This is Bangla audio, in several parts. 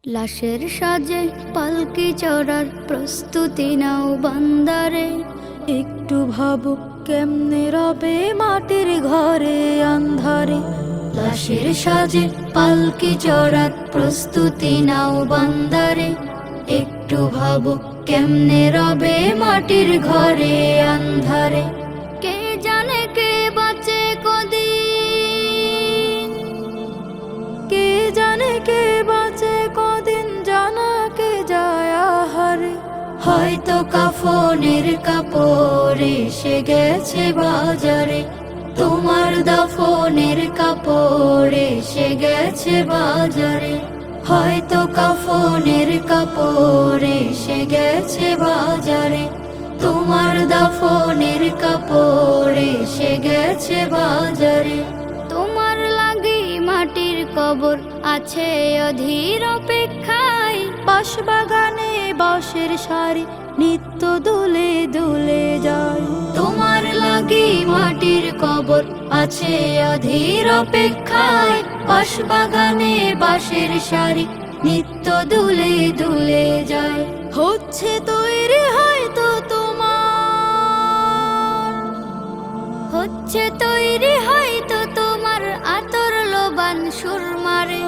লাশের সাজে পালকি চড়ার প্রস্তুতি নাও বান্দারে। একটু ভাবো কেমনে রবে মাটির ঘরে আন্ধারে। লাশের সাজে পালকি চড়ার প্রস্তুতি নাও বান্দারে। একটু ভাবো কেমনে রবে মাটির ঘরে আন্ধারে। কে জানে কে বাঁচে কদিন, কে জানে কে বাঁচে কদিন, জানা কে যায় আহারে। হয়তো কাফনের কাপড় এসে গেছে বাজারে। তোমার দাফনের কাপড় এসে গেছে বাজারে। হয়তো কাফনের কাপড় এসে গেছে বাজারে। তোমার দাফনের কাপড় এসে গেছে বাজারে। তোমার লাগি মাটির কবর আছে অধীর অপেক্ষায়। বাঁশবাগানে বাঁশের সারি নিত্য দুলে দুলে যায়। তোমার লাগি মাটির কবর আছে অধীর অপেক্ষায়। বাঁশবাগানে বাঁশের সারি নিত্য দুলে দুলে যায়। হচ্ছে তৈরি হয়তো তোমার, হচ্ছে তৈরি হয়তো তোমার আতর লোবান সুরমারে।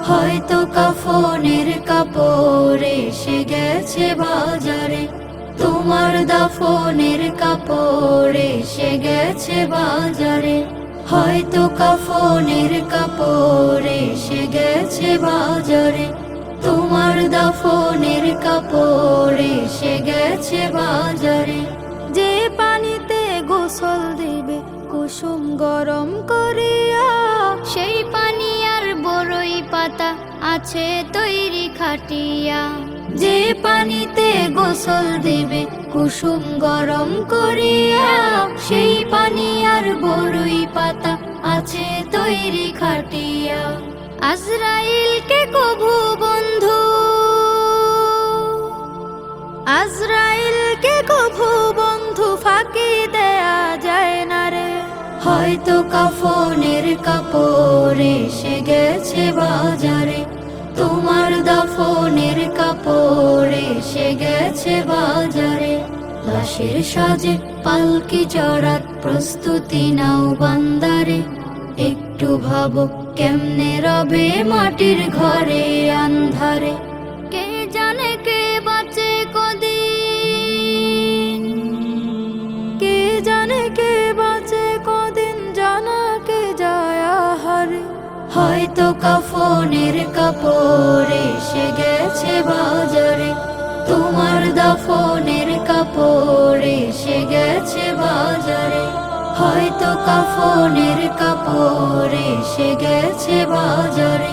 হয়তো কাফনের কাপড় এসে গেছে বাজারে। তোমার দাফনের কাপড় এসে গেছে বাজারে। হয়তো কাফনের কাপড় এসে গেছে বাজারে। তোমার দাফনের কাপড় এসে গেছে বাজারে। যে পানিতে গোসল দিবে কুসুম গরম করিয়া, সেই পানি আর বড়ই পাতা আছে তৈরি খাটিয়া। যে পানিতে গোসল দেবে কুসুম গরম করিয়া, সেই পানি আর বড়ই পাতা আছে তৈরি খাটিয়া। আজরাইলকে কভু বন্ধু, আজরাইলকে কভু বন্ধু ফাঁকি দেয়া যায় না রে। হয়তো কাফনের কাপড় এসে গেছে বাজারে। তোমার দাফনের কাপড় এসে গেছে বাজারে। লাশের সাজে পালকি চড়ার প্রস্তুতি নাও বান্দারে। একটু ভাবো কেমনে রবে মাটির ঘরে আন্ধারে। কে জানে কে বাঁচে কদিন, কে জানে কে বাঁচে কদিন, জানা কে যায় আহারে। হয়তো কাফনের কাপড় এসে গেছে বাজারে। তোমার দাফনের কাপড় এসে গেছে বাজারে। হয়তো কাফনের কাপড় এসে গেছে বাজারে।